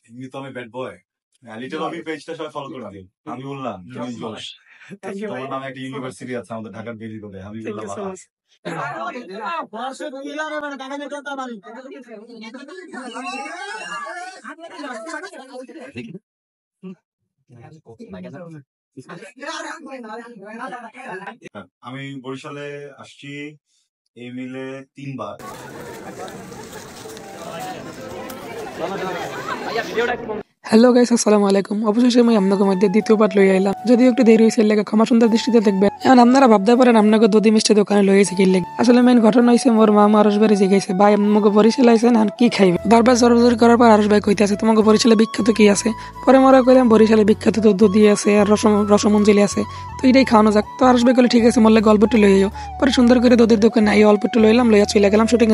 এমনি তো আমি ব্যাড বয়। লিটল অফি পেজটা সবাই ফলো করে দিন। আমি বললাম তোমার নামে একটা ইউনিভার্সিটি আছে আমাদের ঢাকার বেলি রোডে। আমি বললাম আমি বরিশালে আসছি এই মিলে 3 বার। হ্যালো গাইস, আসসালামু আলাইকুম। অবশেষে আমি আপনাদের মধ্যে দ্বিতীয় পার্ট লই আইলাম, যদিও একটু দেরি হয়েছে, লেগে ক্ষমা সুন্দর দৃষ্টিতে দেখবেন। এখন আপনারা ভাবতে পারেন আপনাকে দুধি মিষ্টি দোকানে লইয়েছে কি লেগে। আসলে মেইন ঘটনা হয়েছে মোর মা আরস বাড়ি জিজ্ঞাসা, ভাই আমাকে বরিশাল আইছেন আর কি খাইবে। বারবার জোরাজোরি করার পর আরস ভাই কইতে আছে তোমাকে বরিশালে বিখ্যাত কি আছে। পরে মোরা কইলাম বরিশালে বিখ্যাত তো দুধি আছে আর রসমঞ্জলি আছে, তো এটাই খাওয়ানো যাক। তো আরস ভাই কইলে ঠিক আছে, মোল্লে গল্প একটু লই আইও। পরে সুন্দর করে দুধের দোকানে আইয়া অল্প একটু লইলাম, লইয়া চলে গেলাম শুটিং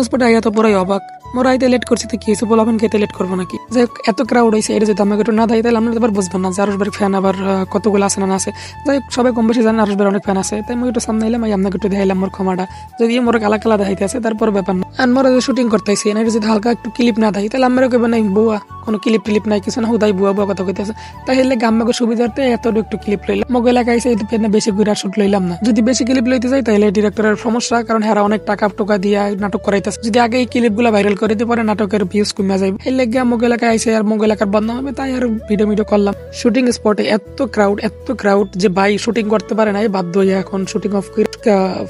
স্পটে আইয়া তো পুরাই অবাক। মোরা আইতে লেট করছি তো কি হয়েছে, বলাবেন খেতে লেট করবো নাকি। যাই হোক, এত ক্রাউড হয়েছে, এটা যদি আমাকে একটু না দেয় তাহলে আমরা এবার বুঝবেন না যে আরস ভাইয়ের ফ্যান আবার কতগুলো আছে না আছে। যাই হোক, সবাই কম বেশি জানেন আরস ভাইয়ের অনেক ফ্যান আছে, তাই আমি একটু সামনে এলাম, আপনাকে একটু দেখাইলাম মোর ক্ষমাটা। যদি মোর কালা কালা দেখাইতে আছে তারপর ব্যাপার না। আর মোরা শুটিং করতেছি না, এটা যদি হালকা একটু ক্লিপ না দেয় তাহলে আমরা কেবে নাই বুয়া, কোনো ক্লিপ টিলিপ নাই কিছু না, হুদাই বুয়া বুয়া কথা কইতেছে। তাই হলে গাম্মাকে সুবিধার্থে এত একটু ক্লিপ লইলাম। মগ এলাকায় এসে বেশি ঘুরে শুট লইলাম না। যদি বেশি ক্লিপ লইতে যাই তাহলে ডিরেক্টরের সমস্যা, কারণ হেরা অনেক টাকা টোকা দিয়ে নাটক করাইতেছে। যদি আগে এই ক্লিপ গুলা ভাইরাল করে দিতে পারে নাটকের ভিউজ কমে যাবে। এই লেগে মগ এলাকায় আইসে আর মগ এলাকার বদনাম হবে, তাই আর ভিডিও করলাম। শুটিং স্পটে এত ক্রাউড যে ভাই শুটিং করতে পারে না, বাধ্য হয়ে এখন শুটিং অফ করে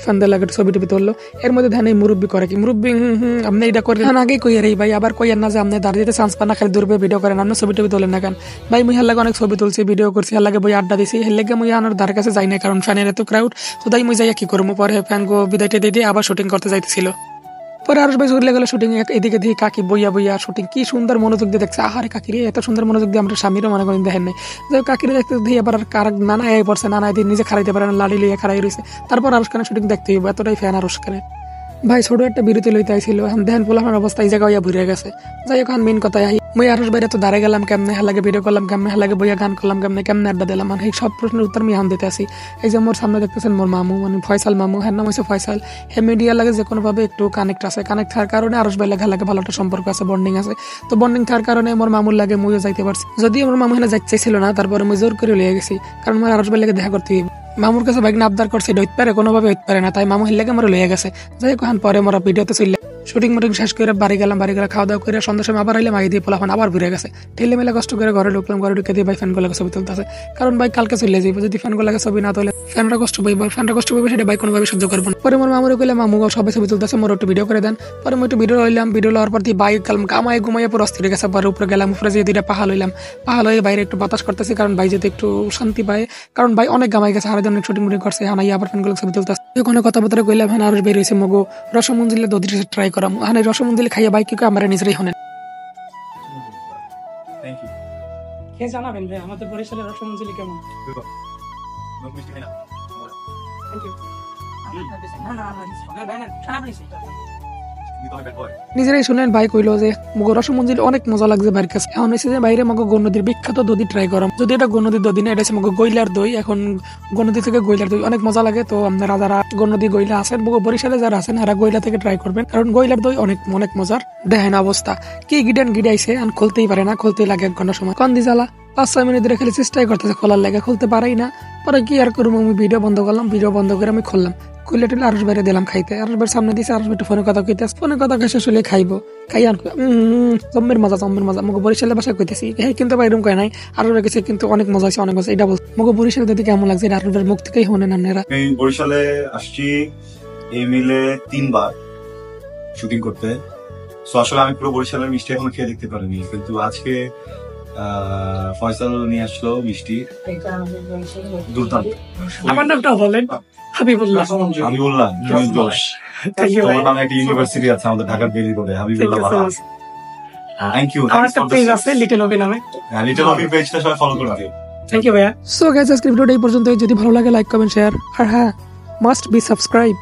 ফ্যানদের লাগে ছবি টবি তুললো। এর মধ্যে ধ্যান এই মুরব্বী করে কি, মুরব্বী আপনি এটা করেন আগে কই আর ভাই আবার কইয়েন না যে আপনি দাঁড়িয়ে চান্স পান না, খালি দূরবে ভিডিও করেন, আপনি ছবি টবি তোলেন না কেন ভাই। মুই হার লাগে অনেক ছবি তুলছি, ভিডিও করছি, হার লাগে বই আড্ডা দিছি, হের লাগে মুই আনার ধারে কাছে যাই না, কারণ ফ্যানের এত ক্রাউড। হোদাই মুই যাইয়া কি করবো। পরে ফ্যান গো বিদায়টা দিয়ে আবার শুটিং করতে যাইতেছিল। পরে আরস ভাই চলে গেল শুটিং, এদিকে দিয়ে কাকি বইয়া শুটিং কি সুন্দর মনোযোগ দিয়ে দেখছে। আহারে কাকিরে এত সুন্দর মনোযোগ দিয়ে আমরা স্বামীরও মনে করেন দেখেন নাই। যাই কাকিরে দেখতে দিয়ে আবার কার নানা এই পড়ছে, নানা দিয়ে নিজে খারাইতে পারে না, লাড়ি লইয়া খারাই রয়েছে। তারপর আরস খানের শুটিং দেখতে হইব, এতটাই ফ্যান আরস খানের। ভাই ছোট একটা বিরতি লইতে আইছিল, দেখেন পোলাপানের অবস্থা এই জায়গায় ভরে গেছে। যাই হোক, মেন কথায় আই মুই আরস বাইরে তো দাঁড়ায় গেলাম কেমনে, হেলাগে ভিডিও করলাম কেমনে, হেলাগে বইয়া গান করলাম কেমনে আড্ডা দিলাম, মানে এই সব প্রশ্নের উত্তর আমি এখন দিতে আসি। এই যে মোর সামনে দেখতেছেন মোর মামু, মানে ফয়সাল মামু, হ্যাঁ নাম হয়েছে ফয়সাল। হে মিডিয়া লাগে যে কোনো ভাবে একটু কানেক্ট থাকার কারণে আরস ভাই লাগে ভালো একটা সম্পর্ক আছে, বন্ডিং আছে। তো বন্ডিং থাকার কারণে মোর মামুর লাগে মুইও যাইতে পারছি। যদি আমার মামু এখানে যাইতে চাইছিল না, তারপরে মুই জোর করে লিয়ে গেছি, কারণ মোর আরস ভাই লাগে দেখা করতে হইব। মামুর কাছে বাইক না আবদার করছে, এটা হইতে পারে কোনোভাবে হইতে পারে না, তাই মামু হিল্লাকে আমার লইয়া গেছে। যাই হোক, পরে মোরা ভিডিওতে চললে শুটিং মুটিং শেষ করে বাড়ি গেলাম, খাওয়া দাওয়া করে সন্ধ্যার সময় আবার আইলাম, আগে দিয়ে পোলাফান আবার ঘুরে গেছে। ঠেলে মেলে কষ্ট করে ঘরে ঢুকে দিয়ে ভাই ফ্যানগুলোকে ছবি তুলতেছে, কারণ ভাই কালকে চলে যাইব। যদি ফ্যানগুলোকে ছবি না তোলে ফ্যানরা কষ্ট পাইব, সেটা ভাই কোনোভাবে সহ্য করবো না। পরে মোর মামুরে কইলে মামু সবাই ছবি তুলতেছে, মোর একটু ভিডিও করে দেন। পরে মই একটু ভিডিও লইলাম, ভিডিও লওয়ার পর দিয়ে বাইক কামাই ঘুমাইয়া পুরো অস্থির গেছে। পরে উপরে গেলাম, উপরে যেয়ে দুইটা পাহাড় লইলাম, পাহাড় হয়ে বাইরে একটু বাতাস করতেছি, কারণ ভাই যেতে একটু শান্তি পায়, কারণ ভাই অনেক গামাই গেছে, সারাদিন অনেক শুটিং মুটিং করছে। হ্যাঁ আবার ফ্যানগুলো ছবি তুলতেছে। কোনো কথাবার্তা কইলাম, হ্যাঁ আরস বের হয়েছে মগো রসমঞ্জলি দধি ট্রাই করাম। হ্যাঁ রসমঞ্জলি খাইয়া বাইক কি আমরা নিজেরাই হনেন। কে জানাবেন ভাই আমাদের বরিশালের রসমঞ্জলি কেমন? নিজেরাই শুনেন ভাই কইলো যে মগো রসমঞ্জলি অনেক মজা লাগছে বাইরের কাছে। এখন হয়েছে যে বাইরে মগো গৌনদীর বিখ্যাত দধি ট্রাই করাম। যদি এটা গৌনদীর দধি না, এটা হচ্ছে মগো গইলার দই। এখন গৌনদী থেকে গইলার দই অনেক মজা লাগে। তো আপনারা যারা গৌনদী গইলা আছেন, মগো বরিশালে যারা আছেন, এরা গইলা থেকে ট্রাই করবেন, কারণ গইলার দই অনেক মজার। দেখেন অবস্থা কি গিডাইছে, আর খুলতেই পারে না, খুলতেই লাগে 1 ঘন্টা সময়। কন্দি জ্বালা 5-6 মিনিট ধরে খালি চেষ্টাই করতেছে খোলার লাগে, খুলতে পারেই না। পরে কি আর করবো, আমি ভিডিও বন্ধ করলাম, ভিডিও বন্ধ করে আমি খুললাম, খুলে টুলে আরস বাইরে দিলাম খাইতে। আরস বাইরে সামনে দিয়েছে, আরস একটু ফোনে কথা কইতে, ফোনে কথা শেষ হলে খাইবো, খাই আর জম্মের মজা মগো বরিশালের বাসায় কইতেছি। হ্যাঁ কিন্তু বাইরুম কয় নাই, আরস গেছে কিন্তু অনেক মজা হয়েছে, অনেক মজা। এটা বল মগো বরিশালে দিতে কেমন লাগছে, এটা আরস মুখ থেকেই হনে না। আমি বরিশালে আসছি এই মিলে 3 বার শুটিং করতে। সো আসলে আমি পুরো বরিশালের মিষ্টি এখনো খেয়ে দেখতে পারিনি, কিন্তু আজকে ফয়সাল নিয়ে আসলো মিষ্টি, দুর্দান্ত। আমার নামটা বলেন হাবিবুল্লাহ। আমি বললাম তোমার নামে একটা ইউনিভার্সিটি আছে আমাদের ঢাকার বেলি রোডে। আমি বললাম থ্যাংক ইউ। আমার একটা পেজ আছে লিটল অফি নামে, লিটল অফি পেজটা সবাই ফলো করে দিন। থ্যাংক ইউ ভাইয়া। সো গাইস, আজকের ভিডিওটা এই পর্যন্ত। যদি ভালো লাগে লাইক কমেন্ট শেয়ার, আর হ্যাঁ মাস্ট বি সাবস্ক্রাইব।